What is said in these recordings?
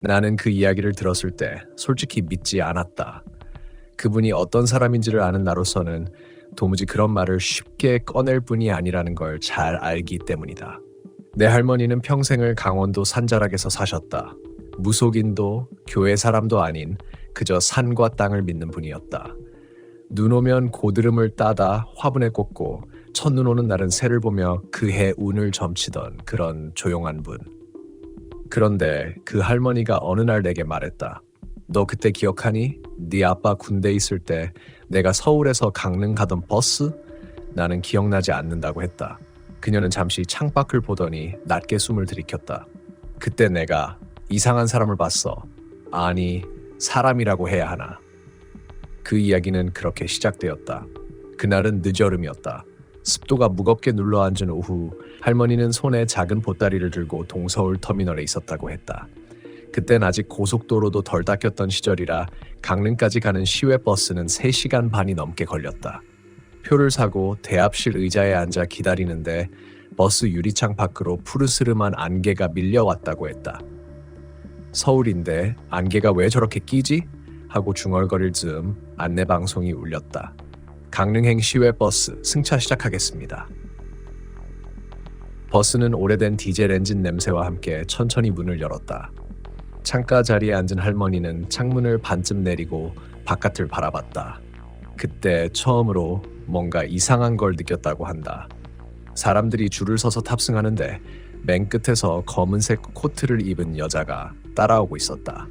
나는 그 이야기를 들었을 때 솔직히 믿지 않았다. 그분이 어떤 사람인지를 아는 나로서는 도무지 그런 말을 쉽게 꺼낼 뿐이 아니라는 걸 잘 알기 때문이다. 내 할머니는 평생을 강원도 산자락에서 사셨다. 무속인도 교회 사람도 아닌 그저 산과 땅을 믿는 분이었다. 눈 오면 고드름을 따다 화분에 꽂고 첫눈 오는 날은 새를 보며 그해 운을 점치던 그런 조용한 분. 그런데 그 할머니가 어느 날 내게 말했다. 너 그때 기억하니? 네 아빠 군대 있을 때 내가 서울에서 강릉 가던 버스? 나는 기억나지 않는다고 했다. 그녀는 잠시 창밖을 보더니 낮게 숨을 들이켰다. 그때 내가 이상한 사람을 봤어. 아니, 사람이라고 해야 하나. 그 이야기는 그렇게 시작되었다. 그날은 늦여름이었다. 습도가 무겁게 눌러앉은 오후, 할머니는 손에 작은 보따리를 들고 동서울 터미널에 있었다고 했다. 그땐 아직 고속도로도 덜 닦였던 시절이라 강릉까지 가는 시외버스는 3시간 반이 넘게 걸렸다. 표를 사고 대합실 의자에 앉아 기다리는데 버스 유리창 밖으로 푸르스름한 안개가 밀려왔다고 했다. 서울인데 안개가 왜 저렇게 끼지? 하고 중얼거릴 즈음 안내방송이 울렸다. 강릉행 시외버스 승차 시작하겠습니다. 버스는 오래된 디젤 엔진 냄새와 함께 천천히 문을 열었다. 창가 자리에 앉은 할머니는 창문을 반쯤 내리고 바깥을 바라봤다. 그때 처음으로 뭔가 이상한 걸 느꼈다고 한다. 사람들이 줄을 서서 탑승하는데 맨 끝에서 검은색 코트를 입은 여자가 따라오고 있었다.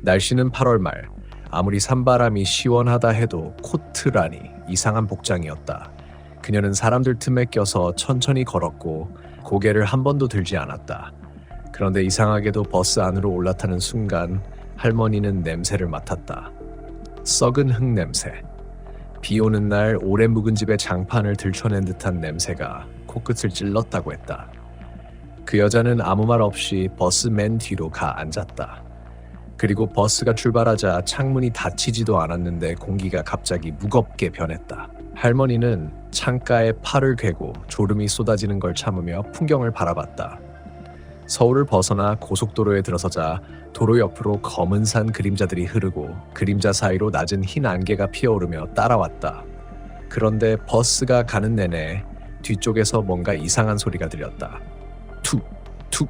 날씨는 8월 말. 아무리 산바람이 시원하다 해도 코트라니 이상한 복장이었다. 그녀는 사람들 틈에 껴서 천천히 걸었고 고개를 한 번도 들지 않았다. 그런데 이상하게도 버스 안으로 올라타는 순간 할머니는 냄새를 맡았다. 썩은 흙 냄새. 비 오는 날 오래 묵은 집의 장판을 들춰낸 듯한 냄새가 코끝을 찔렀다고 했다. 그 여자는 아무 말 없이 버스 맨 뒤로 가 앉았다. 그리고 버스가 출발하자 창문이 닫히지도 않았는데 공기가 갑자기 무겁게 변했다. 할머니는 창가에 팔을 괴고 졸음이 쏟아지는 걸 참으며 풍경을 바라봤다. 서울을 벗어나 고속도로에 들어서자 도로 옆으로 검은 산 그림자들이 흐르고 그림자 사이로 낮은 흰 안개가 피어오르며 따라왔다. 그런데 버스가 가는 내내 뒤쪽에서 뭔가 이상한 소리가 들렸다. 툭, 툭.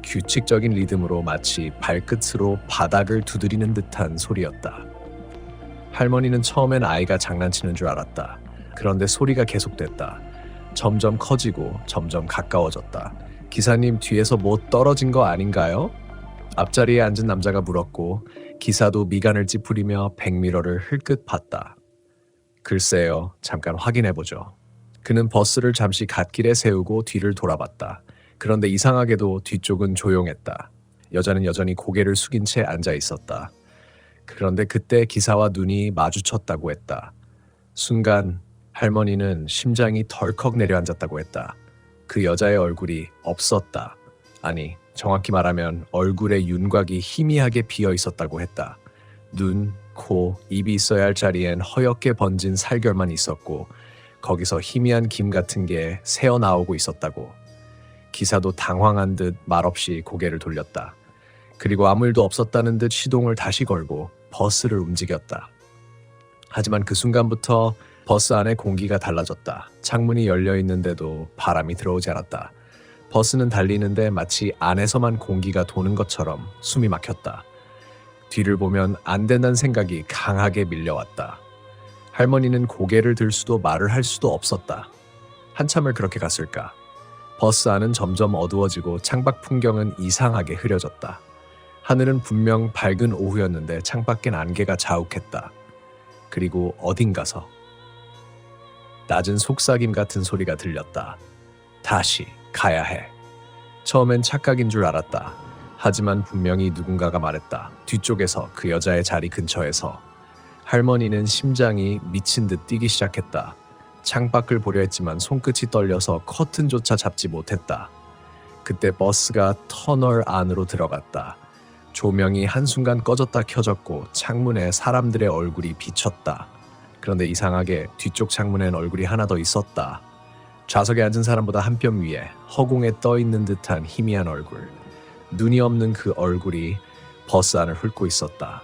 규칙적인 리듬으로 마치 발끝으로 바닥을 두드리는 듯한 소리였다. 할머니는 처음엔 아이가 장난치는 줄 알았다. 그런데 소리가 계속됐다. 점점 커지고 점점 가까워졌다. 기사님 뒤에서 뭐 떨어진 거 아닌가요? 앞자리에 앉은 남자가 물었고 기사도 미간을 찌푸리며 백미러를 흘끗 봤다. 글쎄요, 잠깐 확인해보죠. 그는 버스를 잠시 갓길에 세우고 뒤를 돌아봤다. 그런데 이상하게도 뒤쪽은 조용했다. 여자는 여전히 고개를 숙인 채 앉아 있었다. 그런데 그때 기사와 눈이 마주쳤다고 했다. 순간 할머니는 심장이 덜컥 내려앉았다고 했다. 그 여자의 얼굴이 없었다. 아니, 정확히 말하면 얼굴의 윤곽이 희미하게 비어 있었다고 했다. 눈, 코, 입이 있어야 할 자리엔 허옇게 번진 살결만 있었고 거기서 희미한 김 같은 게 새어나오고 있었다고. 기사도 당황한 듯 말없이 고개를 돌렸다. 그리고 아무 일도 없었다는 듯 시동을 다시 걸고 버스를 움직였다. 하지만 그 순간부터 버스 안에 공기가 달라졌다. 창문이 열려 있는데도 바람이 들어오지 않았다. 버스는 달리는데 마치 안에서만 공기가 도는 것처럼 숨이 막혔다. 뒤를 보면 안 된다는 생각이 강하게 밀려왔다. 할머니는 고개를 들 수도 말을 할 수도 없었다. 한참을 그렇게 갔을까? 버스 안은 점점 어두워지고 창밖 풍경은 이상하게 흐려졌다. 하늘은 분명 밝은 오후였는데 창밖엔 안개가 자욱했다. 그리고 어딘가서 낮은 속삭임 같은 소리가 들렸다. 다시 가야 해. 처음엔 착각인 줄 알았다. 하지만 분명히 누군가가 말했다. 뒤쪽에서 그 여자의 자리 근처에서. 할머니는 심장이 미친 듯 뛰기 시작했다. 창밖을 보려 했지만 손끝이 떨려서 커튼조차 잡지 못했다. 그때 버스가 터널 안으로 들어갔다. 조명이 한순간 꺼졌다 켜졌고 창문에 사람들의 얼굴이 비쳤다. 그런데 이상하게 뒤쪽 창문엔 얼굴이 하나 더 있었다. 좌석에 앉은 사람보다 한 뼘 위에 허공에 떠 있는 듯한 희미한 얼굴. 눈이 없는 그 얼굴이 버스 안을 훑고 있었다.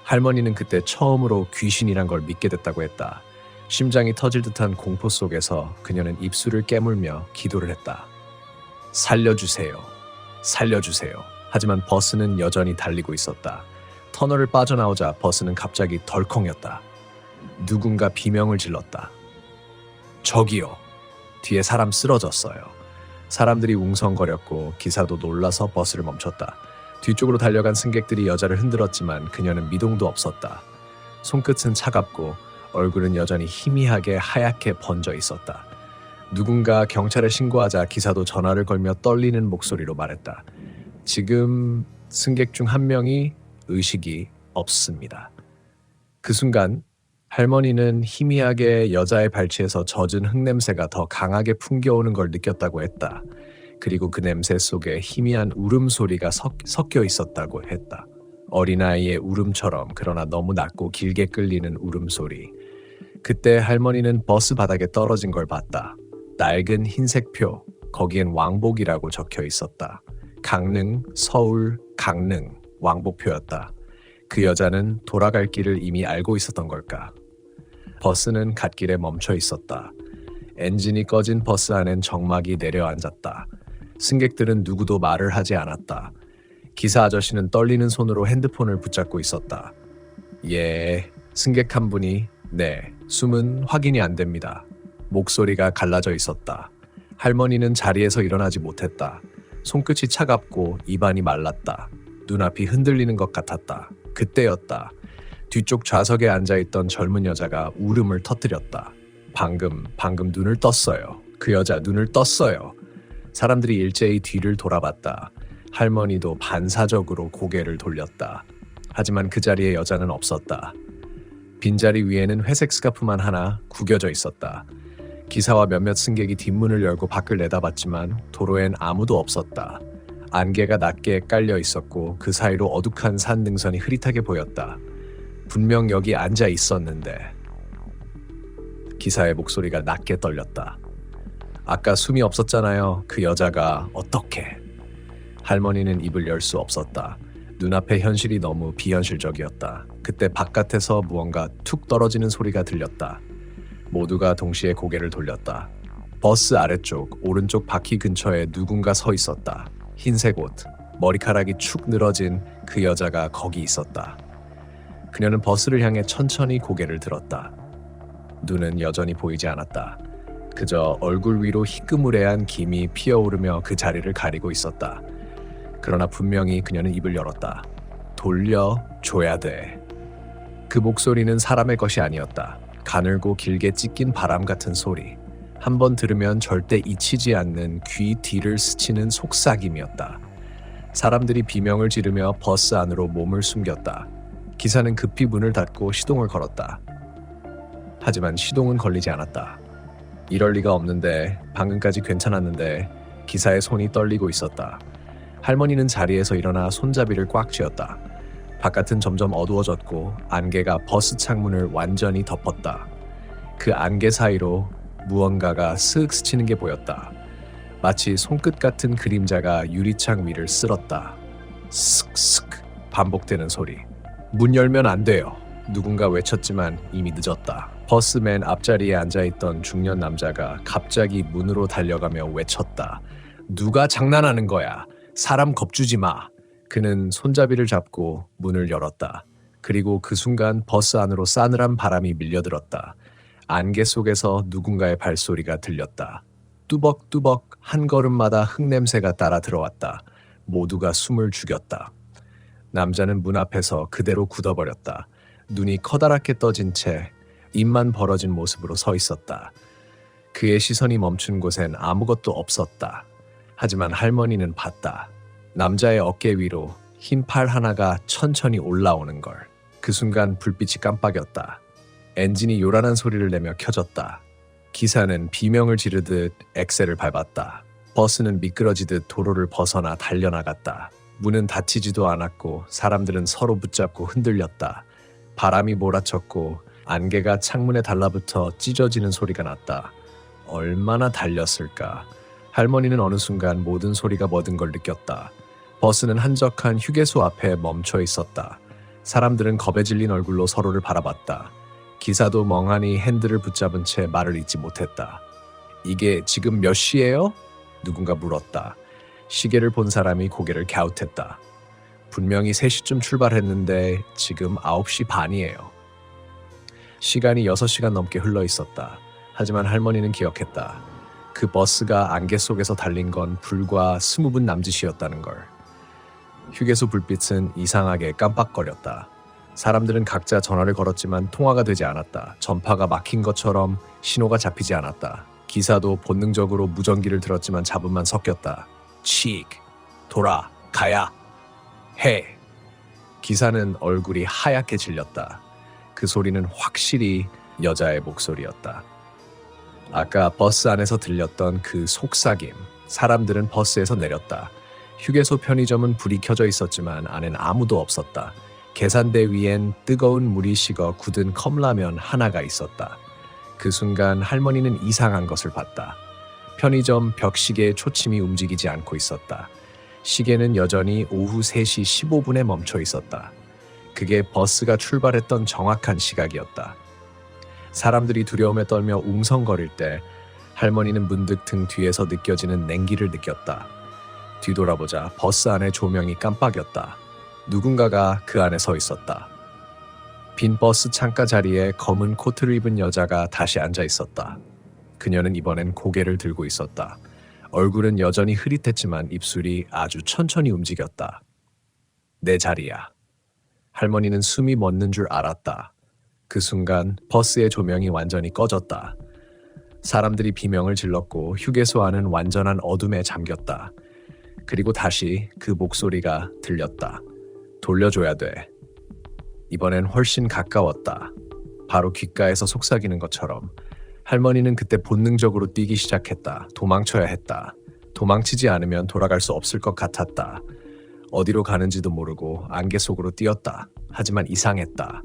할머니는 그때 처음으로 귀신이란 걸 믿게 됐다고 했다. 심장이 터질 듯한 공포 속에서 그녀는 입술을 깨물며 기도를 했다. 살려주세요. 살려주세요. 하지만 버스는 여전히 달리고 있었다. 터널을 빠져나오자 버스는 갑자기 덜컹였다. 누군가 비명을 질렀다. 저기요. 뒤에 사람 쓰러졌어요. 사람들이 웅성거렸고 기사도 놀라서 버스를 멈췄다. 뒤쪽으로 달려간 승객들이 여자를 흔들었지만 그녀는 미동도 없었다. 손끝은 차갑고 얼굴은 여전히 희미하게 하얗게 번져 있었다. 누군가 경찰에 신고하자 기사도 전화를 걸며 떨리는 목소리로 말했다. 지금 승객 중 한 명이 의식이 없습니다. 그 순간 할머니는 희미하게 여자의 발치에서 젖은 흙냄새가 더 강하게 풍겨오는 걸 느꼈다고 했다. 그리고 그 냄새 속에 희미한 울음소리가 섞여 있었다고 했다. 어린아이의 울음처럼 그러나 너무 낮고 길게 끌리는 울음소리. 그때 할머니는 버스 바닥에 떨어진 걸 봤다. 낡은 흰색 표, 거기엔 왕복이라고 적혀 있었다. 강릉, 서울, 강릉, 왕복표였다. 그 여자는 돌아갈 길을 이미 알고 있었던 걸까? 버스는 갓길에 멈춰 있었다. 엔진이 꺼진 버스 안엔 정막이 내려앉았다. 승객들은 누구도 말을 하지 않았다. 기사 아저씨는 떨리는 손으로 핸드폰을 붙잡고 있었다. 예, 승객 한 분이 네, 숨은 확인이 안 됩니다. 목소리가 갈라져 있었다. 할머니는 자리에서 일어나지 못했다. 손끝이 차갑고 입안이 말랐다. 눈앞이 흔들리는 것 같았다. 그때였다. 뒤쪽 좌석에 앉아있던 젊은 여자가 울음을 터뜨렸다. 방금 눈을 떴어요. 그 여자 눈을 떴어요. 사람들이 일제히 뒤를 돌아봤다. 할머니도 반사적으로 고개를 돌렸다. 하지만 그 자리에 여자는 없었다. 빈자리 위에는 회색 스카프만 하나 구겨져 있었다. 기사와 몇몇 승객이 뒷문을 열고 밖을 내다봤지만 도로엔 아무도 없었다. 안개가 낮게 깔려 있었고 그 사이로 어둑한 산 능선이 흐릿하게 보였다. 분명 여기 앉아 있었는데. 기사의 목소리가 낮게 떨렸다. 아까 숨이 없었잖아요. 그 여자가 어떻게? 할머니는 입을 열 수 없었다. 눈앞의 현실이 너무 비현실적이었다. 그때 바깥에서 무언가 툭 떨어지는 소리가 들렸다. 모두가 동시에 고개를 돌렸다. 버스 아래쪽 오른쪽 바퀴 근처에 누군가 서 있었다. 흰색 옷, 머리카락이 축 늘어진 그 여자가 거기 있었다. 그녀는 버스를 향해 천천히 고개를 들었다. 눈은 여전히 보이지 않았다. 그저 얼굴 위로 희끄무레한 김이 피어오르며 그 자리를 가리고 있었다. 그러나 분명히 그녀는 입을 열었다. 돌려줘야 돼. 그 목소리는 사람의 것이 아니었다. 가늘고 길게 찢긴 바람 같은 소리. 한번 들으면 절대 잊히지 않는 귀 뒤를 스치는 속삭임이었다. 사람들이 비명을 지르며 버스 안으로 몸을 숨겼다. 기사는 급히 문을 닫고 시동을 걸었다. 하지만 시동은 걸리지 않았다. 이럴 리가 없는데, 방금까지 괜찮았는데 기사의 손이 떨리고 있었다. 할머니는 자리에서 일어나 손잡이를 꽉 쥐었다. 바깥은 점점 어두워졌고 안개가 버스 창문을 완전히 덮었다. 그 안개 사이로 무언가가 쓱 스치는 게 보였다. 마치 손끝 같은 그림자가 유리창 위를 쓸었다. 쓱쓱 반복되는 소리. 문 열면 안 돼요. 누군가 외쳤지만 이미 늦었다. 버스 맨 앞자리에 앉아있던 중년 남자가 갑자기 문으로 달려가며 외쳤다. 누가 장난하는 거야. 사람 겁주지 마. 그는 손잡이를 잡고 문을 열었다. 그리고 그 순간 버스 안으로 싸늘한 바람이 밀려들었다. 안개 속에서 누군가의 발소리가 들렸다. 뚜벅뚜벅 한 걸음마다 흙냄새가 따라 들어왔다. 모두가 숨을 죽였다. 남자는 문 앞에서 그대로 굳어버렸다. 눈이 커다랗게 떠진 채 입만 벌어진 모습으로 서 있었다. 그의 시선이 멈춘 곳엔 아무것도 없었다. 하지만 할머니는 봤다. 남자의 어깨 위로 흰 팔 하나가 천천히 올라오는 걸. 그 순간 불빛이 깜빡였다. 엔진이 요란한 소리를 내며 켜졌다. 기사는 비명을 지르듯 엑셀을 밟았다. 버스는 미끄러지듯 도로를 벗어나 달려나갔다. 문은 닫히지도 않았고 사람들은 서로 붙잡고 흔들렸다. 바람이 몰아쳤고 안개가 창문에 달라붙어 찢어지는 소리가 났다. 얼마나 달렸을까. 할머니는 어느 순간 모든 소리가 멎은 걸 느꼈다. 버스는 한적한 휴게소 앞에 멈춰 있었다. 사람들은 겁에 질린 얼굴로 서로를 바라봤다. 기사도 멍하니 핸들을 붙잡은 채 말을 잇지 못했다. 이게 지금 몇 시예요? 누군가 물었다. 시계를 본 사람이 고개를 갸웃했다. 분명히 3시쯤 출발했는데 지금 9시 반이에요. 시간이 6시간 넘게 흘러 있었다. 하지만 할머니는 기억했다. 그 버스가 안개 속에서 달린 건 불과 20분 남짓이었다는 걸. 휴게소 불빛은 이상하게 깜빡거렸다. 사람들은 각자 전화를 걸었지만 통화가 되지 않았다. 전파가 막힌 것처럼 신호가 잡히지 않았다. 기사도 본능적으로 무전기를 들었지만 잡음만 섞였다. 칙, 돌아, 가야, 해. 기사는 얼굴이 하얗게 질렸다. 그 소리는 확실히 여자의 목소리였다. 아까 버스 안에서 들렸던 그 속삭임. 사람들은 버스에서 내렸다. 휴게소 편의점은 불이 켜져 있었지만 안엔 아무도 없었다. 계산대 위엔 뜨거운 물이 식어 굳은 컵라면 하나가 있었다. 그 순간 할머니는 이상한 것을 봤다. 편의점 벽시계의 초침이 움직이지 않고 있었다. 시계는 여전히 오후 3시 15분에 멈춰 있었다. 그게 버스가 출발했던 정확한 시각이었다. 사람들이 두려움에 떨며 웅성거릴 때 할머니는 문득 등 뒤에서 느껴지는 냉기를 느꼈다. 뒤돌아보자 버스 안의 조명이 깜빡였다. 누군가가 그 안에 서 있었다. 빈 버스 창가 자리에 검은 코트를 입은 여자가 다시 앉아 있었다. 그녀는 이번엔 고개를 들고 있었다. 얼굴은 여전히 흐릿했지만 입술이 아주 천천히 움직였다. 내 자리야. 할머니는 숨이 멎는 줄 알았다. 그 순간 버스의 조명이 완전히 꺼졌다. 사람들이 비명을 질렀고 휴게소 안은 완전한 어둠에 잠겼다. 그리고 다시 그 목소리가 들렸다. 돌려줘야 돼. 이번엔 훨씬 가까웠다. 바로 귓가에서 속삭이는 것처럼. 할머니는 그때 본능적으로 뛰기 시작했다. 도망쳐야 했다. 도망치지 않으면 돌아갈 수 없을 것 같았다. 어디로 가는지도 모르고 안개 속으로 뛰었다. 하지만 이상했다.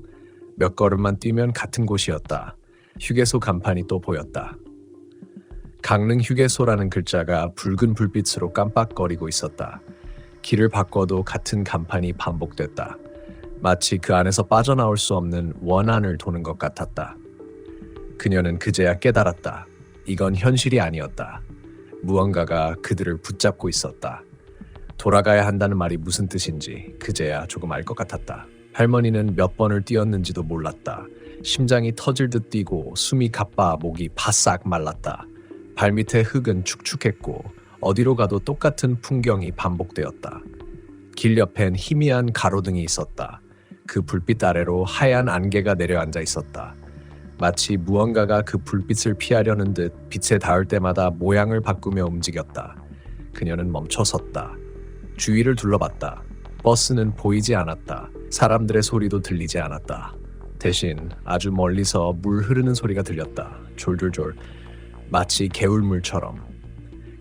몇 걸음만 뛰면 같은 곳이었다. 휴게소 간판이 또 보였다. 강릉 휴게소라는 글자가 붉은 불빛으로 깜빡거리고 있었다. 길을 바꿔도 같은 간판이 반복됐다. 마치 그 안에서 빠져나올 수 없는 원안을 도는 것 같았다. 그녀는 그제야 깨달았다. 이건 현실이 아니었다. 무언가가 그들을 붙잡고 있었다. 돌아가야 한다는 말이 무슨 뜻인지 그제야 조금 알 것 같았다. 할머니는 몇 번을 뛰었는지도 몰랐다. 심장이 터질 듯 뛰고 숨이 가빠 목이 바싹 말랐다. 발밑의 흙은 축축했고 어디로 가도 똑같은 풍경이 반복되었다. 길 옆엔 희미한 가로등이 있었다. 그 불빛 아래로 하얀 안개가 내려앉아 있었다. 마치 무언가가 그 불빛을 피하려는 듯 빛에 닿을 때마다 모양을 바꾸며 움직였다. 그녀는 멈춰섰다. 주위를 둘러봤다. 버스는 보이지 않았다. 사람들의 소리도 들리지 않았다. 대신 아주 멀리서 물 흐르는 소리가 들렸다. 졸졸졸. 마치 개울물처럼.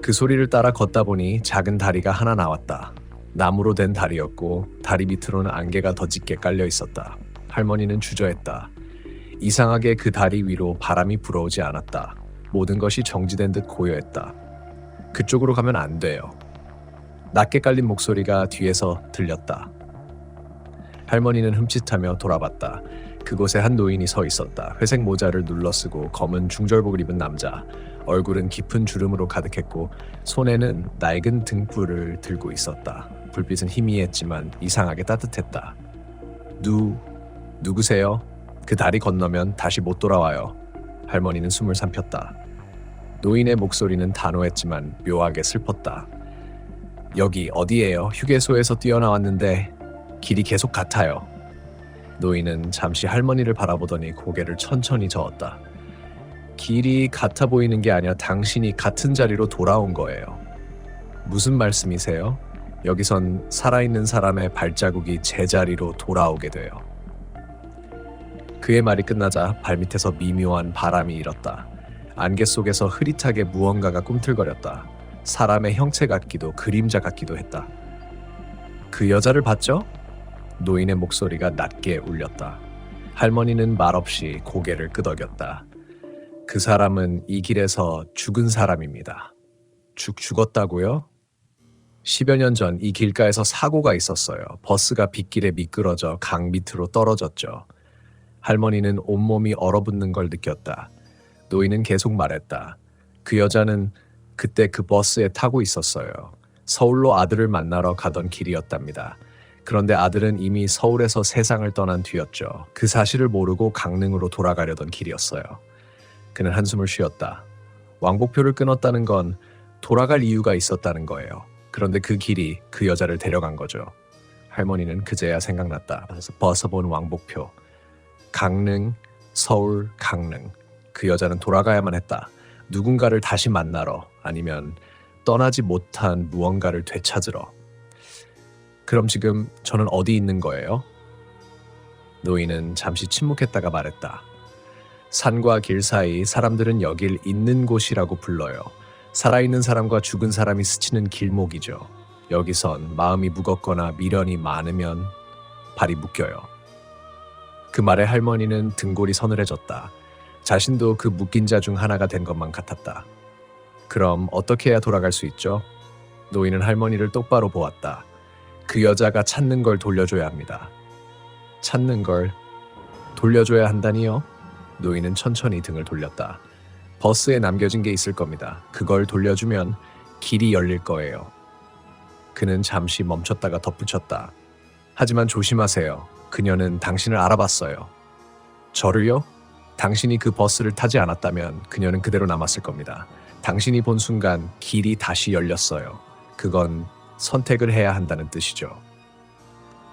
그 소리를 따라 걷다 보니 작은 다리가 하나 나왔다. 나무로 된 다리였고 다리 밑으로는 안개가 더 짙게 깔려 있었다. 할머니는 주저했다. 이상하게 그 다리 위로 바람이 불어오지 않았다. 모든 것이 정지된 듯 고요했다. 그쪽으로 가면 안 돼요. 낮게 깔린 목소리가 뒤에서 들렸다. 할머니는 흠칫하며 돌아봤다. 그곳에 한 노인이 서 있었다. 회색 모자를 눌러쓰고 검은 중절복을 입은 남자. 얼굴은 깊은 주름으로 가득했고 손에는 낡은 등불을 들고 있었다. 불빛은 희미했지만 이상하게 따뜻했다. 누구세요? 그 다리 건너면 다시 못 돌아와요. 할머니는 숨을 삼켰다. 노인의 목소리는 단호했지만 묘하게 슬펐다. 여기 어디예요? 휴게소에서 뛰어나왔는데 길이 계속 같아요. 노인은 잠시 할머니를 바라보더니 고개를 천천히 저었다. 길이 같아 보이는 게 아니라 당신이 같은 자리로 돌아온 거예요. 무슨 말씀이세요? 여기선 살아있는 사람의 발자국이 제자리로 돌아오게 돼요. 그의 말이 끝나자 발밑에서 미묘한 바람이 일었다. 안개 속에서 흐릿하게 무언가가 꿈틀거렸다. 사람의 형체 같기도 그림자 같기도 했다. 그 여자를 봤죠? 노인의 목소리가 낮게 울렸다. 할머니는 말없이 고개를 끄덕였다. 그 사람은 이 길에서 죽은 사람입니다. 죽었다고요? 10여 년 전 이 길가에서 사고가 있었어요. 버스가 빗길에 미끄러져 강 밑으로 떨어졌죠. 할머니는 온몸이 얼어붙는 걸 느꼈다. 노인은 계속 말했다. 그 여자는 그때 그 버스에 타고 있었어요. 서울로 아들을 만나러 가던 길이었답니다. 그런데 아들은 이미 서울에서 세상을 떠난 뒤였죠. 그 사실을 모르고 강릉으로 돌아가려던 길이었어요. 그는 한숨을 쉬었다. 왕복표를 끊었다는 건 돌아갈 이유가 있었다는 거예요. 그런데 그 길이 그 여자를 데려간 거죠. 할머니는 그제야 생각났다. 그래서 벗어본 왕복표. 강릉, 서울, 강릉. 그 여자는 돌아가야만 했다. 누군가를 다시 만나러, 아니면 떠나지 못한 무언가를 되찾으러. 그럼 지금 저는 어디 있는 거예요? 노인은 잠시 침묵했다가 말했다. 산과 길 사이 사람들은 여길 있는 곳이라고 불러요. 살아있는 사람과 죽은 사람이 스치는 길목이죠. 여기선 마음이 무겁거나 미련이 많으면 발이 묶여요. 그 말에 할머니는 등골이 서늘해졌다. 자신도 그 묶인 자 중 하나가 된 것만 같았다. 그럼 어떻게 해야 돌아갈 수 있죠? 노인은 할머니를 똑바로 보았다. 그 여자가 찾는 걸 돌려줘야 합니다. 찾는 걸 돌려줘야 한다니요? 노인은 천천히 등을 돌렸다. 버스에 남겨진 게 있을 겁니다. 그걸 돌려주면 길이 열릴 거예요. 그는 잠시 멈췄다가 덧붙였다. 하지만 조심하세요. 그녀는 당신을 알아봤어요. 저를요? 당신이 그 버스를 타지 않았다면 그녀는 그대로 남았을 겁니다. 당신이 본 순간 길이 다시 열렸어요. 그건 선택을 해야 한다는 뜻이죠.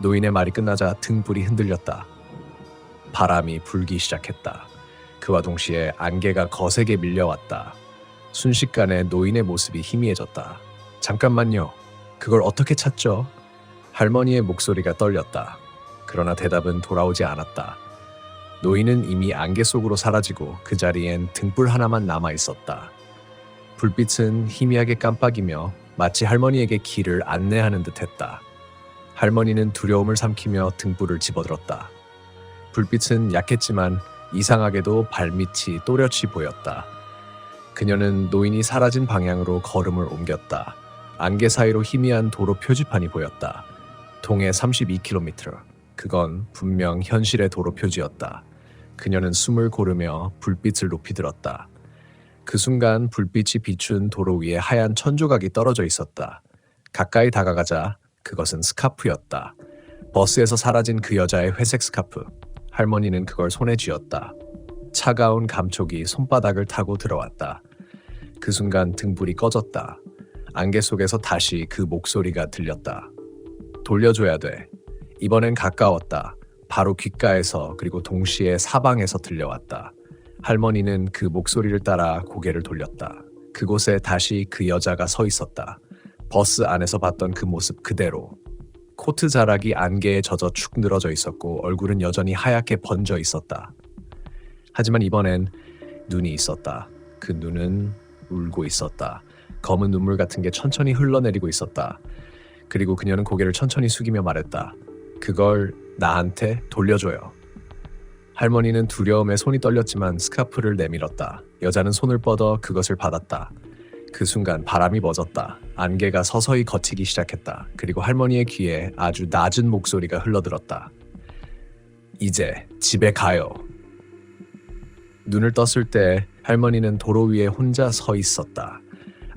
노인의 말이 끝나자 등불이 흔들렸다. 바람이 불기 시작했다. 그와 동시에 안개가 거세게 밀려왔다. 순식간에 노인의 모습이 희미해졌다. 잠깐만요. 그걸 어떻게 찾죠? 할머니의 목소리가 떨렸다. 그러나 대답은 돌아오지 않았다. 노인은 이미 안개 속으로 사라지고 그 자리엔 등불 하나만 남아 있었다. 불빛은 희미하게 깜빡이며 마치 할머니에게 길을 안내하는 듯했다. 할머니는 두려움을 삼키며 등불을 집어들었다. 불빛은 약했지만 이상하게도 발밑이 또렷이 보였다. 그녀는 노인이 사라진 방향으로 걸음을 옮겼다. 안개 사이로 희미한 도로 표지판이 보였다. 동해 32km. 그건 분명 현실의 도로 표지였다. 그녀는 숨을 고르며 불빛을 높이 들었다. 그 순간 불빛이 비춘 도로 위에 하얀 천조각이 떨어져 있었다. 가까이 다가가자 그것은 스카프였다. 버스에서 사라진 그 여자의 회색 스카프. 할머니는 그걸 손에 쥐었다. 차가운 감촉이 손바닥을 타고 들어왔다. 그 순간 등불이 꺼졌다. 안개 속에서 다시 그 목소리가 들렸다. 돌려줘야 돼. 이번엔 가까웠다. 바로 귓가에서 그리고 동시에 사방에서 들려왔다. 할머니는 그 목소리를 따라 고개를 돌렸다. 그곳에 다시 그 여자가 서 있었다. 버스 안에서 봤던 그 모습 그대로. 코트 자락이 안개에 젖어 축 늘어져 있었고 얼굴은 여전히 하얗게 번져 있었다. 하지만 이번엔 눈이 있었다. 그 눈은 울고 있었다. 검은 눈물 같은 게 천천히 흘러내리고 있었다. 그리고 그녀는 고개를 천천히 숙이며 말했다. 그걸 나한테 돌려줘요. 할머니는 두려움에 손이 떨렸지만 스카프를 내밀었다. 여자는 손을 뻗어 그것을 받았다. 그 순간 바람이 멎었다. 안개가 서서히 걷히기 시작했다. 그리고 할머니의 귀에 아주 낮은 목소리가 흘러들었다. 이제 집에 가요. 눈을 떴을 때 할머니는 도로 위에 혼자 서 있었다.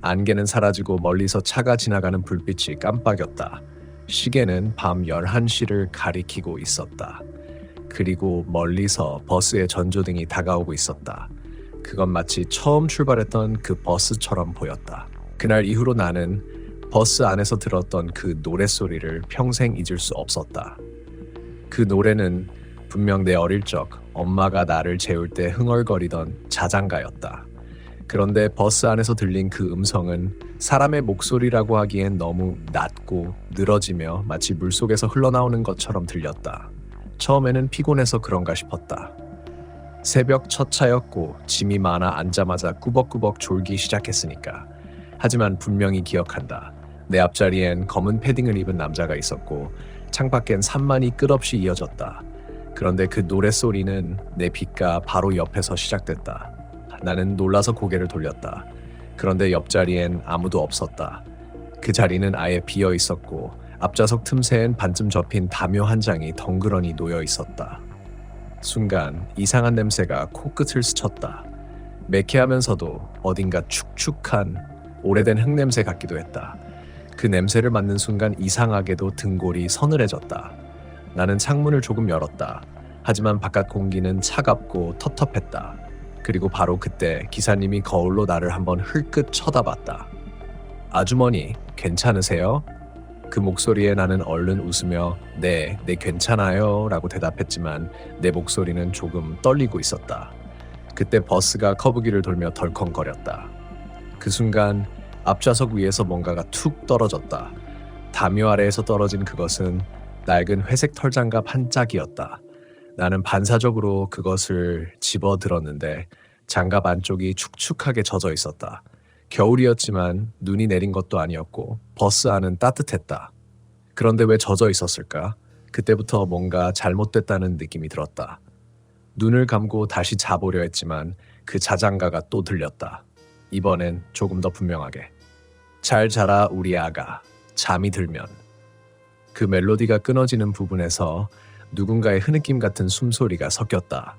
안개는 사라지고 멀리서 차가 지나가는 불빛이 깜빡였다. 시계는 밤 11시를 가리키고 있었다. 그리고 멀리서 버스의 전조등이 다가오고 있었다. 그건 마치 처음 출발했던 그 버스처럼 보였다. 그날 이후로 나는 버스 안에서 들었던 그 노랫소리를 평생 잊을 수 없었다. 그 노래는 분명 내 어릴 적 엄마가 나를 재울 때 흥얼거리던 자장가였다. 그런데 버스 안에서 들린 그 음성은 사람의 목소리라고 하기엔 너무 낮고 늘어지며 마치 물속에서 흘러나오는 것처럼 들렸다. 처음에는 피곤해서 그런가 싶었다. 새벽 첫 차였고 짐이 많아 앉자마자 꾸벅꾸벅 졸기 시작했으니까. 하지만 분명히 기억한다. 내 앞자리엔 검은 패딩을 입은 남자가 있었고 창밖엔 산만이 끝없이 이어졌다. 그런데 그 노랫소리는 내 귓가 바로 옆에서 시작됐다. 나는 놀라서 고개를 돌렸다. 그런데 옆자리엔 아무도 없었다. 그 자리는 아예 비어 있었고 앞좌석 틈새엔 반쯤 접힌 담요 한 장이 덩그러니 놓여 있었다. 순간 이상한 냄새가 코끝을 스쳤다. 매캐하면서도 어딘가 축축한 오래된 흙냄새 같기도 했다. 그 냄새를 맡는 순간 이상하게도 등골이 서늘해졌다. 나는 창문을 조금 열었다. 하지만 바깥 공기는 차갑고 텁텁했다. 그리고 바로 그때 기사님이 거울로 나를 한번 흘끗 쳐다봤다. 아주머니, 괜찮으세요? 그 목소리에 나는 얼른 웃으며 네 괜찮아요 라고 대답했지만 내 목소리는 조금 떨리고 있었다. 그때 버스가 커브길을 돌며 덜컹거렸다. 그 순간 앞좌석 위에서 뭔가가 툭 떨어졌다. 담요 아래에서 떨어진 그것은 낡은 회색 털장갑 한 짝이었다. 나는 반사적으로 그것을 집어들었는데 장갑 안쪽이 축축하게 젖어 있었다. 겨울이었지만 눈이 내린 것도 아니었고 버스 안은 따뜻했다. 그런데 왜 젖어 있었을까? 그때부터 뭔가 잘못됐다는 느낌이 들었다. 눈을 감고 다시 자보려 했지만 그 자장가가 또 들렸다. 이번엔 조금 더 분명하게. 잘 자라 우리 아가, 잠이 들면. 그 멜로디가 끊어지는 부분에서 누군가의 흐느낌 같은 숨소리가 섞였다.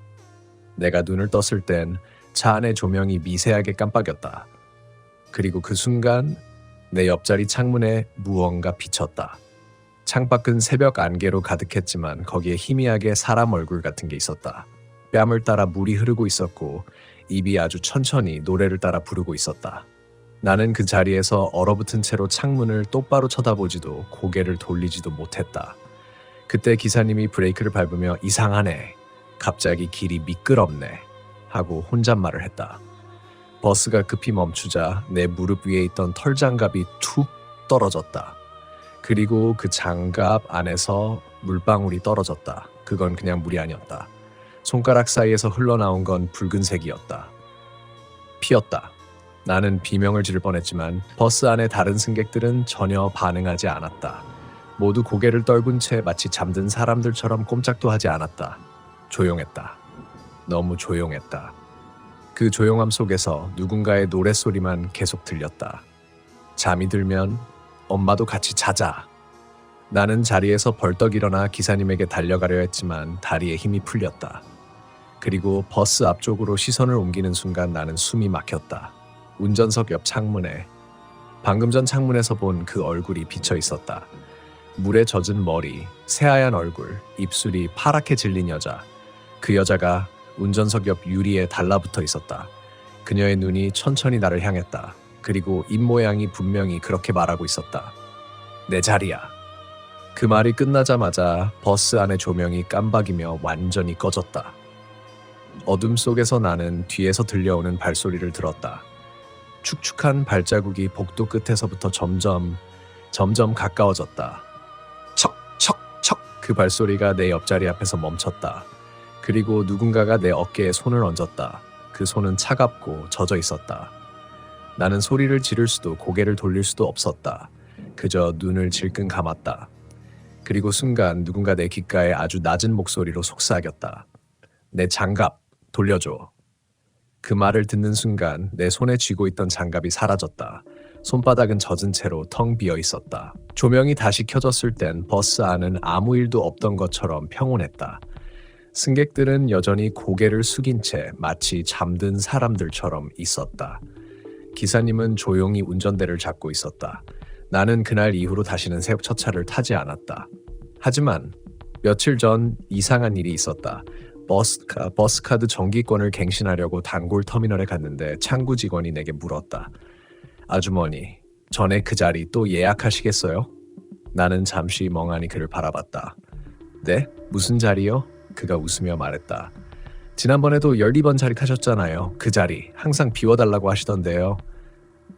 내가 눈을 떴을 땐 차 안의 조명이 미세하게 깜빡였다. 그리고 그 순간 내 옆자리 창문에 무언가 비쳤다. 창밖은 새벽 안개로 가득했지만 거기에 희미하게 사람 얼굴 같은 게 있었다. 뺨을 따라 물이 흐르고 있었고 입이 아주 천천히 노래를 따라 부르고 있었다. 나는 그 자리에서 얼어붙은 채로 창문을 똑바로 쳐다보지도 고개를 돌리지도 못했다. 그때 기사님이 브레이크를 밟으며 이상하네, 갑자기 길이 미끄럽네 하고 혼잣말을 했다. 버스가 급히 멈추자 내 무릎 위에 있던 털장갑이 툭 떨어졌다. 그리고 그 장갑 안에서 물방울이 떨어졌다. 그건 그냥 물이 아니었다. 손가락 사이에서 흘러나온 건 붉은색이었다. 피었다. 나는 비명을 지를 뻔했지만 버스 안의 다른 승객들은 전혀 반응하지 않았다. 모두 고개를 떨군 채 마치 잠든 사람들처럼 꼼짝도 하지 않았다. 조용했다. 너무 조용했다. 그 조용함 속에서 누군가의 노랫소리만 계속 들렸다. 잠이 들면 엄마도 같이 자자. 나는 자리에서 벌떡 일어나 기사님에게 달려가려 했지만 다리에 힘이 풀렸다. 그리고 버스 앞쪽으로 시선을 옮기는 순간 나는 숨이 막혔다. 운전석 옆 창문에 방금 전 창문에서 본 그 얼굴이 비쳐 있었다. 물에 젖은 머리, 새하얀 얼굴, 입술이 파랗게 질린 여자. 그 여자가 운전석 옆 유리에 달라붙어 있었다. 그녀의 눈이 천천히 나를 향했다. 그리고 입모양이 분명히 그렇게 말하고 있었다. 내 자리야. 그 말이 끝나자마자 버스 안의 조명이 깜박이며 완전히 꺼졌다. 어둠 속에서 나는 뒤에서 들려오는 발소리를 들었다. 축축한 발자국이 복도 끝에서부터 점점 가까워졌다. 척, 척, 척. 그 발소리가 내 옆자리 앞에서 멈췄다. 그리고 누군가가 내 어깨에 손을 얹었다. 그 손은 차갑고 젖어 있었다. 나는 소리를 지를 수도 고개를 돌릴 수도 없었다. 그저 눈을 질끈 감았다. 그리고 순간 누군가 내 귓가에 아주 낮은 목소리로 속삭였다. 내 장갑 돌려줘. 그 말을 듣는 순간 내 손에 쥐고 있던 장갑이 사라졌다. 손바닥은 젖은 채로 텅 비어 있었다. 조명이 다시 켜졌을 땐 버스 안은 아무 일도 없던 것처럼 평온했다. 승객들은 여전히 고개를 숙인 채 마치 잠든 사람들처럼 있었다. 기사님은 조용히 운전대를 잡고 있었다. 나는 그날 이후로 다시는 새 첫 차를 타지 않았다. 하지만 며칠 전 이상한 일이 있었다. 버스카드 정기권을 갱신하려고 단골 터미널에 갔는데 창구 직원이 내게 물었다. 아주머니, 전에 그 자리 또 예약하시겠어요? 나는 잠시 멍하니 그를 바라봤다. 네? 무슨 자리요? 그가 웃으며 말했다. 지난번에도 12번 자리 타셨잖아요. 그 자리 항상 비워달라고 하시던데요.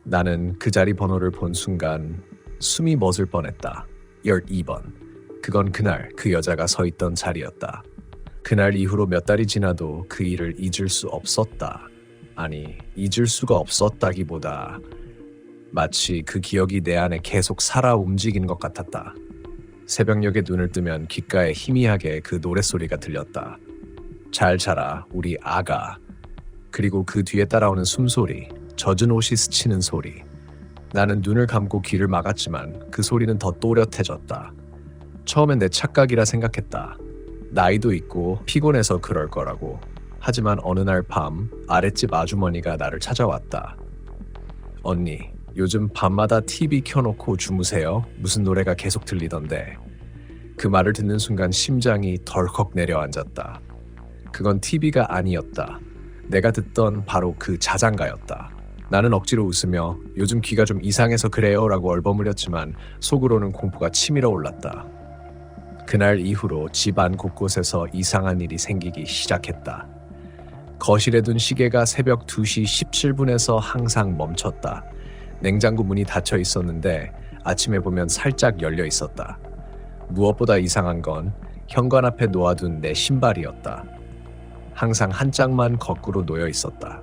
나는 그 자리 번호를 본 순간 숨이 멎을 뻔했다. 12번. 그건 그날 그 여자가 서 있던 자리였다. 그날 이후로 몇 달이 지나도 그 일을 잊을 수 없었다. 아니, 잊을 수가 없었다기보다 마치 그 기억이 내 안에 계속 살아 움직이는 것 같았다. 새벽녘에 눈을 뜨면 귓가에 희미하게 그 노랫소리가 들렸다. 잘 자라 우리 아가. 그리고 그 뒤에 따라오는 숨소리, 젖은 옷이 스치는 소리. 나는 눈을 감고 귀를 막았지만 그 소리는 더 또렷해졌다. 처음엔 내 착각이라 생각했다. 나이도 있고 피곤해서 그럴 거라고. 하지만 어느 날 밤 아랫집 아주머니가 나를 찾아왔다. 언니, 요즘 밤마다 TV 켜놓고 주무세요? 무슨 노래가 계속 들리던데. 그 말을 듣는 순간 심장이 덜컥 내려앉았다. 그건 TV가 아니었다. 내가 듣던 바로 그 자장가였다. 나는 억지로 웃으며 요즘 귀가 좀 이상해서 그래요 라고 얼버무렸지만 속으로는 공포가 치밀어 올랐다. 그날 이후로 집안 곳곳에서 이상한 일이 생기기 시작했다. 거실에 둔 시계가 새벽 2시 17분에서 항상 멈췄다. 냉장고 문이 닫혀 있었는데 아침에 보면 살짝 열려 있었다. 무엇보다 이상한 건 현관 앞에 놓아둔 내 신발이었다. 항상 한 짝만 거꾸로 놓여 있었다.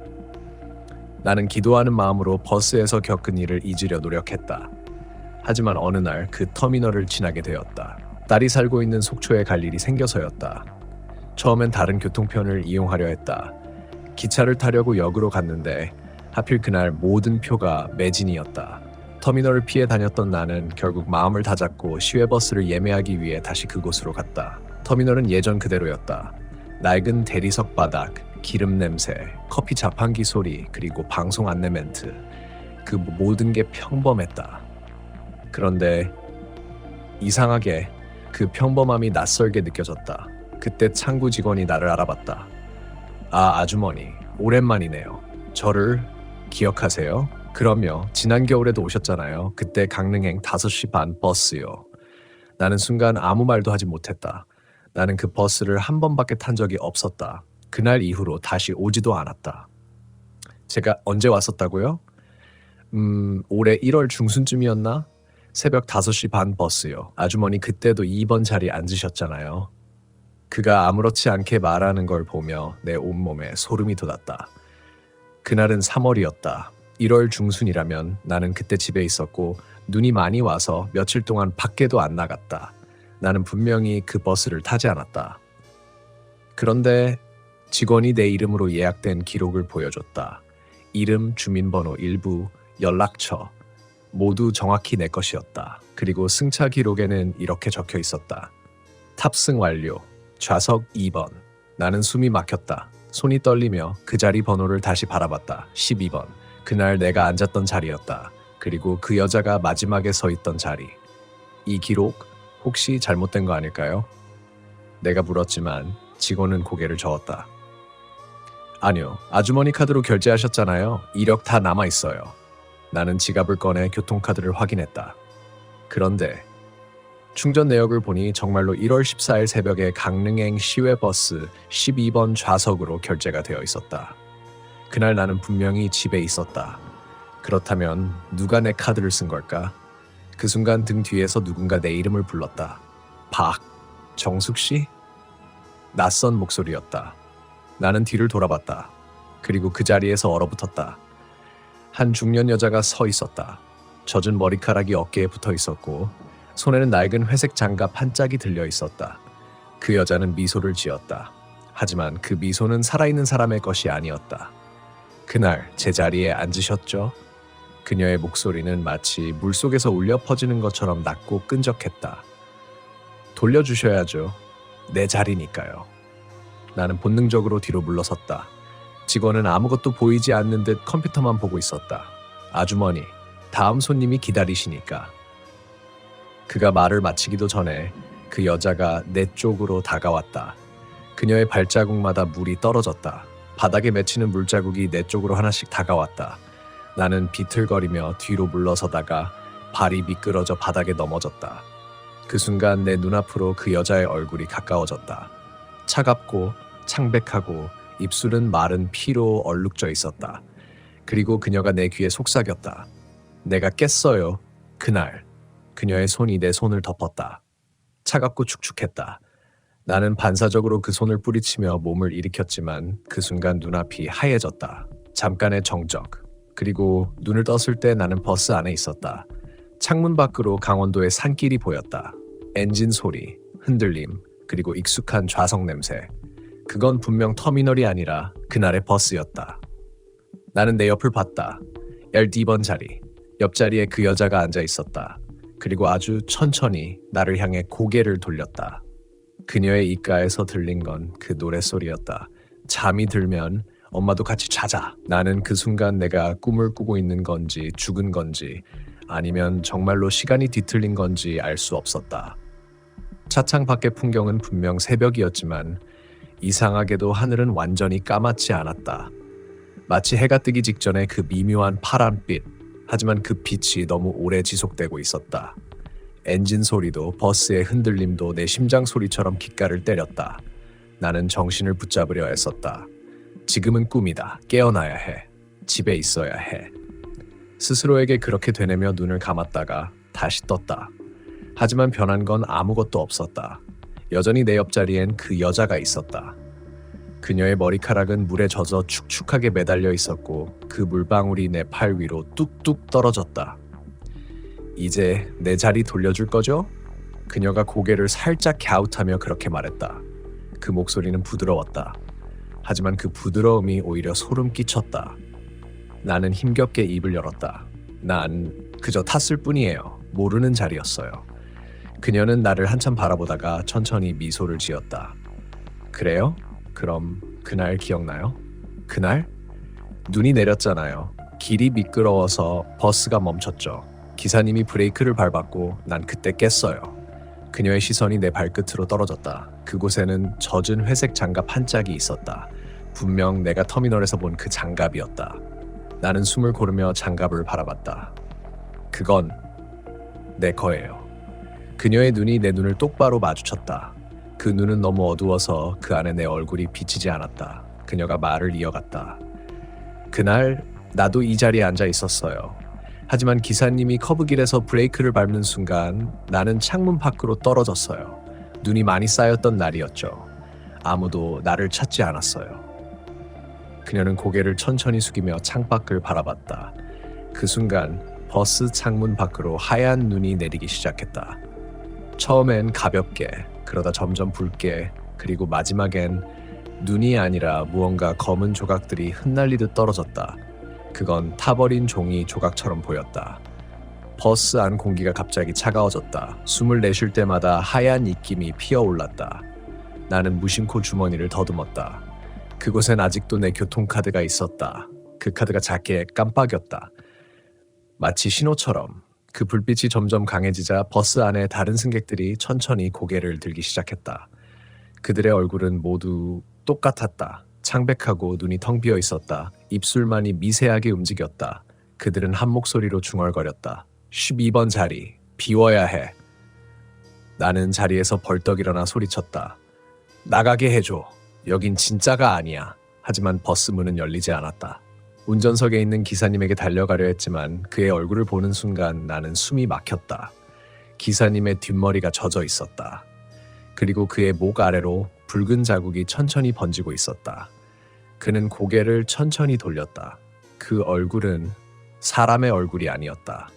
나는 기도하는 마음으로 버스에서 겪은 일을 잊으려 노력했다. 하지만 어느 날 그 터미널을 지나게 되었다. 딸이 살고 있는 속초에 갈 일이 생겨서였다. 처음엔 다른 교통편을 이용하려 했다. 기차를 타려고 역으로 갔는데 하필 그날 모든 표가 매진이었다. 터미널을 피해 다녔던 나는 결국 마음을 다잡고 시외버스를 예매하기 위해 다시 그곳으로 갔다. 터미널은 예전 그대로였다. 낡은 대리석 바닥, 기름 냄새, 커피 자판기 소리, 그리고 방송 안내 멘트. 그 모든 게 평범했다. 그런데 이상하게 그 평범함이 낯설게 느껴졌다. 그때 창구 직원이 나를 알아봤다. 아, 아주머니, 오랜만이네요. 저를 기억하세요? 그럼요. 지난 겨울에도 오셨잖아요. 그때 강릉행 5시 반 버스요. 나는 순간 아무 말도 하지 못했다. 나는 그 버스를 한 번밖에 탄 적이 없었다. 그날 이후로 다시 오지도 않았다. 제가 언제 왔었다고요? 올해 1월 중순쯤이었나? 새벽 5시 반 버스요. 아주머니 그때도 2번 자리에 앉으셨잖아요. 그가 아무렇지 않게 말하는 걸 보며 내 온몸에 소름이 돋았다. 그날은 3월이었다. 1월 중순이라면 나는 그때 집에 있었고 눈이 많이 와서 며칠 동안 밖에도 안 나갔다. 나는 분명히 그 버스를 타지 않았다. 그런데 직원이 내 이름으로 예약된 기록을 보여줬다. 이름, 주민번호 일부, 연락처 모두 정확히 내 것이었다. 그리고 승차 기록에는 이렇게 적혀 있었다. 탑승 완료. 좌석 2번. 나는 숨이 막혔다. 손이 떨리며 그 자리 번호를 다시 바라봤다. 12번. 그날 내가 앉았던 자리였다. 그리고 그 여자가 마지막에 서 있던 자리. 이 기록 혹시 잘못된 거 아닐까요? 내가 물었지만 직원은 고개를 저었다. 아니요. 아주머니 카드로 결제하셨잖아요. 이력 다 남아있어요. 나는 지갑을 꺼내 교통카드를 확인했다. 그런데 충전 내역을 보니 정말로 1월 14일 새벽에 강릉행 시외버스 12번 좌석으로 결제가 되어 있었다. 그날 나는 분명히 집에 있었다. 그렇다면 누가 내 카드를 쓴 걸까? 그 순간 등 뒤에서 누군가 내 이름을 불렀다. 정숙 씨? 낯선 목소리였다. 나는 뒤를 돌아봤다. 그리고 그 자리에서 얼어붙었다. 한 중년 여자가 서 있었다. 젖은 머리카락이 어깨에 붙어 있었고 손에는 낡은 회색 장갑 한 짝이 들려 있었다. 그 여자는 미소를 지었다. 하지만 그 미소는 살아있는 사람의 것이 아니었다. 그날 제 자리에 앉으셨죠? 그녀의 목소리는 마치 물속에서 울려 퍼지는 것처럼 낮고 끈적했다. 돌려주셔야죠. 내 자리니까요. 나는 본능적으로 뒤로 물러섰다. 직원은 아무것도 보이지 않는 듯 컴퓨터만 보고 있었다. 아주머니, 다음 손님이 기다리시니까. 그가 말을 마치기도 전에 그 여자가 내 쪽으로 다가왔다. 그녀의 발자국마다 물이 떨어졌다. 바닥에 맺히는 물자국이 내 쪽으로 하나씩 다가왔다. 나는 비틀거리며 뒤로 물러서다가 발이 미끄러져 바닥에 넘어졌다. 그 순간 내 눈앞으로 그 여자의 얼굴이 가까워졌다. 차갑고 창백하고 입술은 마른 피로 얼룩져 있었다. 그리고 그녀가 내 귀에 속삭였다. 내가 깼어요. 그날. 그녀의 손이 내 손을 덮었다. 차갑고 축축했다. 나는 반사적으로 그 손을 뿌리치며 몸을 일으켰지만 그 순간 눈앞이 하얘졌다. 잠깐의 정적. 그리고 눈을 떴을 때 나는 버스 안에 있었다. 창문 밖으로 강원도의 산길이 보였다. 엔진 소리, 흔들림, 그리고 익숙한 좌석 냄새. 그건 분명 터미널이 아니라 그날의 버스였다. 나는 내 옆을 봤다. 12번 자리. 옆자리에 그 여자가 앉아 있었다. 그리고 아주 천천히 나를 향해 고개를 돌렸다. 그녀의 입가에서 들린 건 그 노랫소리였다. 잠이 들면 엄마도 같이 자자. 나는 그 순간 내가 꿈을 꾸고 있는 건지 죽은 건지 아니면 정말로 시간이 뒤틀린 건지 알 수 없었다. 차창 밖의 풍경은 분명 새벽이었지만 이상하게도 하늘은 완전히 까맣지 않았다. 마치 해가 뜨기 직전에 그 미묘한 파란빛, 하지만 그 빛이 너무 오래 지속되고 있었다. 엔진 소리도 버스의 흔들림도 내 심장 소리처럼 귓가를 때렸다. 나는 정신을 붙잡으려 애썼다. 지금은 꿈이다. 깨어나야 해. 집에 있어야 해. 스스로에게 그렇게 되뇌며 눈을 감았다가 다시 떴다. 하지만 변한 건 아무것도 없었다. 여전히 내 옆자리엔 그 여자가 있었다. 그녀의 머리카락은 물에 젖어 축축하게 매달려 있었고 그 물방울이 내 팔 위로 뚝뚝 떨어졌다. 이제 내 자리 돌려줄 거죠? 그녀가 고개를 살짝 갸웃하며 그렇게 말했다. 그 목소리는 부드러웠다. 하지만 그 부드러움이 오히려 소름 끼쳤다. 나는 힘겹게 입을 열었다. 난 그저 탔을 뿐이에요. 모르는 자리였어요. 그녀는 나를 한참 바라보다가 천천히 미소를 지었다. 그래요? 그럼 그날 기억나요? 그날? 눈이 내렸잖아요. 길이 미끄러워서 버스가 멈췄죠. 기사님이 브레이크를 밟았고 난 그때 깼어요. 그녀의 시선이 내 발끝으로 떨어졌다. 그곳에는 젖은 회색 장갑 한 짝이 있었다. 분명 내가 터미널에서 본 그 장갑이었다. 나는 숨을 고르며 장갑을 바라봤다. 그건 내 거예요. 그녀의 눈이 내 눈을 똑바로 마주쳤다. 그 눈은 너무 어두워서 그 안에 내 얼굴이 비치지 않았다. 그녀가 말을 이어갔다. 그날 나도 이 자리에 앉아 있었어요. 하지만 기사님이 커브길에서 브레이크를 밟는 순간 나는 창문 밖으로 떨어졌어요. 눈이 많이 쌓였던 날이었죠. 아무도 나를 찾지 않았어요. 그녀는 고개를 천천히 숙이며 창밖을 바라봤다. 그 순간 버스 창문 밖으로 하얀 눈이 내리기 시작했다. 처음엔 가볍게, 그러다 점점 붉게, 그리고 마지막엔 눈이 아니라 무언가 검은 조각들이 흩날리듯 떨어졌다. 그건 타버린 종이 조각처럼 보였다. 버스 안 공기가 갑자기 차가워졌다. 숨을 내쉴 때마다 하얀 입김이 피어올랐다. 나는 무심코 주머니를 더듬었다. 그곳엔 아직도 내 교통카드가 있었다. 그 카드가 작게 깜빡였다. 마치 신호처럼. 그 불빛이 점점 강해지자 버스 안에 다른 승객들이 천천히 고개를 들기 시작했다. 그들의 얼굴은 모두 똑같았다. 창백하고 눈이 텅 비어 있었다. 입술만이 미세하게 움직였다. 그들은 한 목소리로 중얼거렸다. 12번 자리, 비워야 해. 나는 자리에서 벌떡 일어나 소리쳤다. 나가게 해줘. 여긴 진짜가 아니야. 하지만 버스 문은 열리지 않았다. 운전석에 있는 기사님에게 달려가려 했지만 그의 얼굴을 보는 순간 나는 숨이 막혔다. 기사님의 뒷머리가 젖어 있었다. 그리고 그의 목 아래로 붉은 자국이 천천히 번지고 있었다. 그는 고개를 천천히 돌렸다. 그 얼굴은 사람의 얼굴이 아니었다.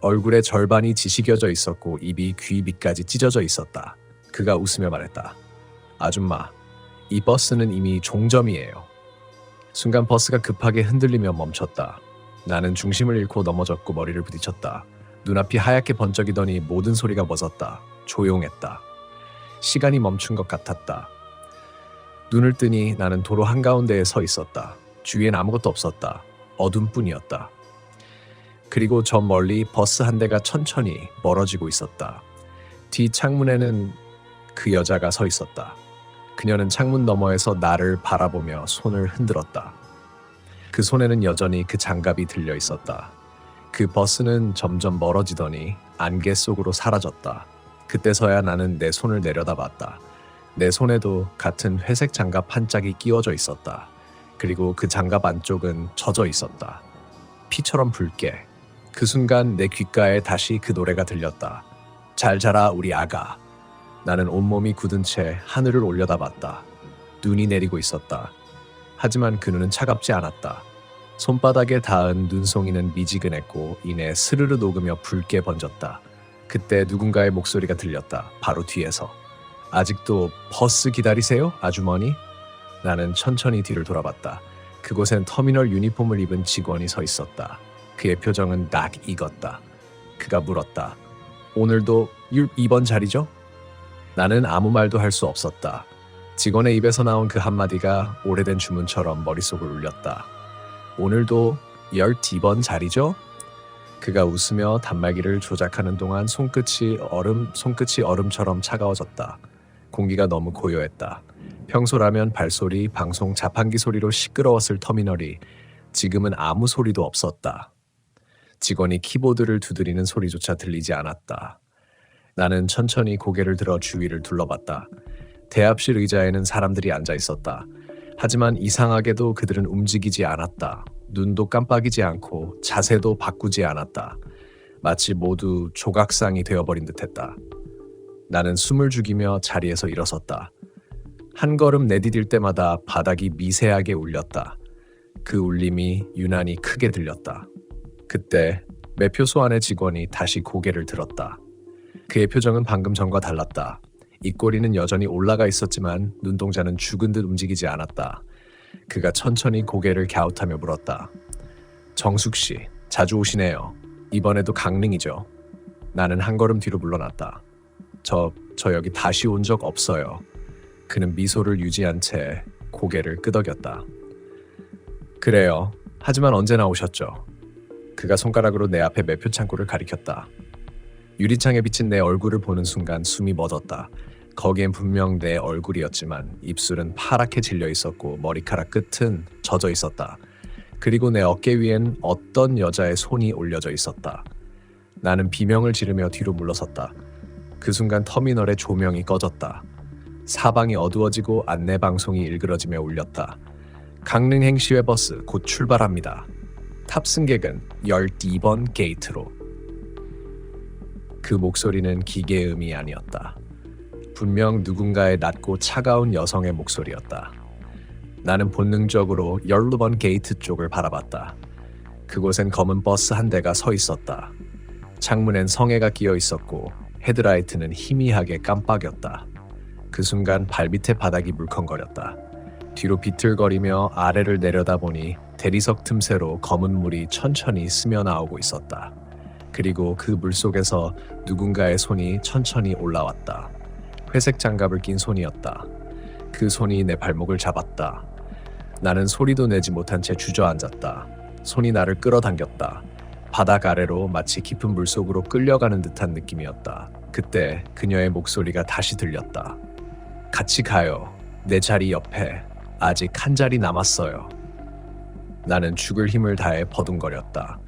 얼굴의 절반이 지식여져 있었고 입이 귀 밑까지 찢어져 있었다. 그가 웃으며 말했다. 아줌마, 이 버스는 이미 종점이에요. 순간 버스가 급하게 흔들리며 멈췄다. 나는 중심을 잃고 넘어졌고 머리를 부딪혔다. 눈앞이 하얗게 번쩍이더니 모든 소리가 멎었다. 조용했다. 시간이 멈춘 것 같았다. 눈을 뜨니 나는 도로 한가운데에 서 있었다. 주위엔 아무것도 없었다. 어둠뿐이었다. 그리고 저 멀리 버스 한 대가 천천히 멀어지고 있었다. 뒤 창문에는 그 여자가 서 있었다. 그녀는 창문 너머에서 나를 바라보며 손을 흔들었다. 그 손에는 여전히 그 장갑이 들려 있었다. 그 버스는 점점 멀어지더니 안개 속으로 사라졌다. 그때서야 나는 내 손을 내려다봤다. 내 손에도 같은 회색 장갑 한 짝이 끼워져 있었다. 그리고 그 장갑 안쪽은 젖어 있었다. 피처럼 붉게. 그 순간 내 귓가에 다시 그 노래가 들렸다. 잘 자라 우리 아가. 나는 온몸이 굳은 채 하늘을 올려다봤다. 눈이 내리고 있었다. 하지만 그 눈은 차갑지 않았다. 손바닥에 닿은 눈송이는 미지근했고 이내 스르르 녹으며 붉게 번졌다. 그때 누군가의 목소리가 들렸다. 바로 뒤에서. 아직도 버스 기다리세요, 아주머니? 나는 천천히 뒤를 돌아봤다. 그곳엔 터미널 유니폼을 입은 직원이 서 있었다. 그의 표정은 딱 익었다. 그가 물었다. 오늘도 2번 자리죠? 나는 아무 말도 할 수 없었다. 직원의 입에서 나온 그 한마디가 오래된 주문처럼 머릿속을 울렸다. 오늘도 12번 자리죠? 그가 웃으며 단말기를 조작하는 동안 손끝이 얼음처럼 차가워졌다. 공기가 너무 고요했다. 평소라면 발소리, 방송, 자판기 소리로 시끄러웠을 터미널이 지금은 아무 소리도 없었다. 직원이 키보드를 두드리는 소리조차 들리지 않았다. 나는 천천히 고개를 들어 주위를 둘러봤다. 대합실 의자에는 사람들이 앉아 있었다. 하지만 이상하게도 그들은 움직이지 않았다. 눈도 깜빡이지 않고 자세도 바꾸지 않았다. 마치 모두 조각상이 되어버린 듯했다. 나는 숨을 죽이며 자리에서 일어섰다. 한 걸음 내디딜 때마다 바닥이 미세하게 울렸다. 그 울림이 유난히 크게 들렸다. 그때 매표소 안의 직원이 다시 고개를 들었다. 그의 표정은 방금 전과 달랐다. 입꼬리는 여전히 올라가 있었지만 눈동자는 죽은 듯 움직이지 않았다. 그가 천천히 고개를 갸웃하며 물었다. 정숙 씨, 자주 오시네요. 이번에도 강릉이죠. 나는 한 걸음 뒤로 물러났다. 저 여기 다시 온 적 없어요. 그는 미소를 유지한 채 고개를 끄덕였다. 그래요. 하지만 언제 나오셨죠? 그가 손가락으로 내 앞에 매표 창고를 가리켰다. 유리창에 비친 내 얼굴을 보는 순간 숨이 멎었다. 거기엔 분명 내 얼굴이었지만 입술은 파랗게 질려 있었고 머리카락 끝은 젖어 있었다. 그리고 내 어깨 위엔 어떤 여자의 손이 올려져 있었다. 나는 비명을 지르며 뒤로 물러섰다. 그 순간 터미널의 조명이 꺼졌다. 사방이 어두워지고 안내방송이 일그러지며 울렸다. 강릉 행시회 버스 곧 출발합니다. 탑승객은 12번 게이트로. 그 목소리는 기계음이 아니었다. 분명 누군가의 낮고 차가운 여성의 목소리였다. 나는 본능적으로 12번 게이트 쪽을 바라봤다. 그곳엔 검은 버스 한 대가 서 있었다. 창문엔 성에가 끼어 있었고 헤드라이트는 희미하게 깜빡였다. 그 순간 발밑의 바닥이 물컹거렸다. 뒤로 비틀거리며 아래를 내려다보니 대리석 틈새로 검은 물이 천천히 스며나오고 있었다. 그리고 그 물속에서 누군가의 손이 천천히 올라왔다. 회색 장갑을 낀 손이었다. 그 손이 내 발목을 잡았다. 나는 소리도 내지 못한 채 주저앉았다. 손이 나를 끌어당겼다. 바닥 아래로 마치 깊은 물속으로 끌려가는 듯한 느낌이었다. 그때 그녀의 목소리가 다시 들렸다. 같이 가요. 내 자리 옆에 아직 한 자리 남았어요. 나는 죽을 힘을 다해 버둥거렸다.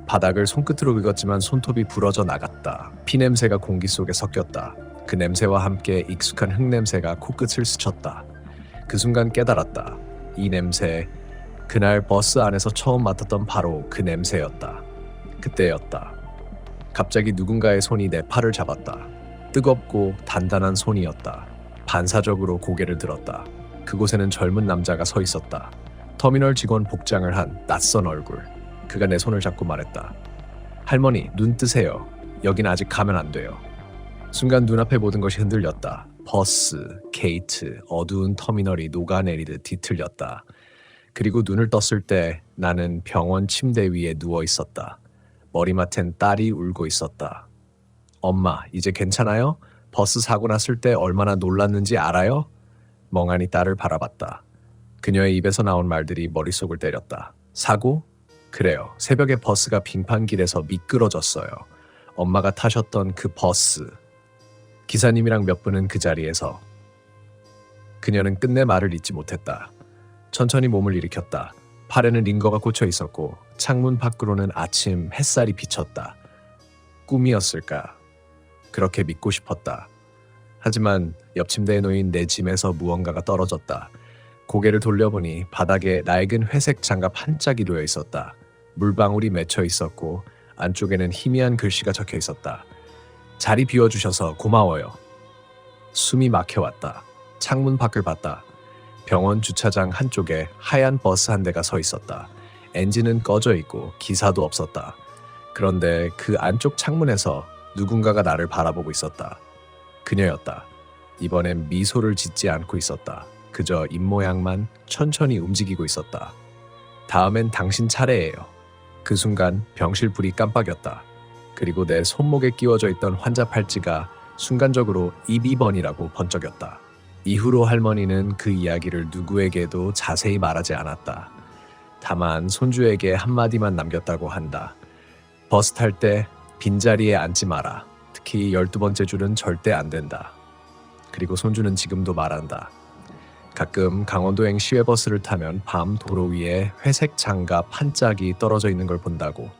바닥을 손끝으로 긁었지만 손톱이 부러져 나갔다. 피냄새가 공기 속에 섞였다. 그 냄새와 함께 익숙한 흙냄새가 코끝을 스쳤다. 그 순간 깨달았다. 이 냄새, 그날 버스 안에서 처음 맡았던 바로 그 냄새였다. 그때였다. 갑자기 누군가의 손이 내 팔을 잡았다. 뜨겁고 단단한 손이었다. 반사적으로 고개를 들었다. 그곳에는 젊은 남자가 서 있었다. 터미널 직원 복장을 한 낯선 얼굴. 그가 내 손을 잡고 말했다. 할머니, 눈 뜨세요. 여긴 아직 가면 안 돼요. 순간 눈앞의 모든 것이 흔들렸다. 버스, 게이트, 어두운 터미널이 녹아내리듯 뒤틀렸다. 그리고 눈을 떴을 때 나는 병원 침대 위에 누워 있었다. 머리맡엔 딸이 울고 있었다. 엄마, 이제 괜찮아요? 버스 사고 났을 때 얼마나 놀랐는지 알아요? 멍하니 딸을 바라봤다. 그녀의 입에서 나온 말들이 머릿속을 때렸다. 사고? 그래요. 새벽에 버스가 빙판길에서 미끄러졌어요. 엄마가 타셨던 그 버스. 기사님이랑 몇 분은 그 자리에서. 그녀는 끝내 말을 잇지 못했다. 천천히 몸을 일으켰다. 팔에는 링거가 꽂혀 있었고 창문 밖으로는 아침 햇살이 비쳤다. 꿈이었을까? 그렇게 믿고 싶었다. 하지만 옆 침대에 놓인 내 짐에서 무언가가 떨어졌다. 고개를 돌려보니 바닥에 낡은 회색 장갑 한 짝이 놓여 있었다. 물방울이 맺혀 있었고 안쪽에는 희미한 글씨가 적혀 있었다. 자리 비워주셔서 고마워요. 숨이 막혀왔다. 창문 밖을 봤다. 병원 주차장 한쪽에 하얀 버스 한 대가 서 있었다. 엔진은 꺼져 있고 기사도 없었다. 그런데 그 안쪽 창문에서 누군가가 나를 바라보고 있었다. 그녀였다. 이번엔 미소를 짓지 않고 있었다. 그저 입모양만 천천히 움직이고 있었다. 다음엔 당신 차례예요. 그 순간 병실 불이 깜빡였다. 그리고 내 손목에 끼워져 있던 환자 팔찌가 순간적으로 2비번이라고 번쩍였다. 이후로 할머니는 그 이야기를 누구에게도 자세히 말하지 않았다. 다만 손주에게 한마디만 남겼다고 한다. 버스 탈 때 빈자리에 앉지 마라. 특히 12번째 줄은 절대 안 된다. 그리고 손주는 지금도 말한다. 가끔 강원도행 시외버스를 타면 밤 도로 위에 회색 장갑 한 짝이 떨어져 있는 걸 본다고.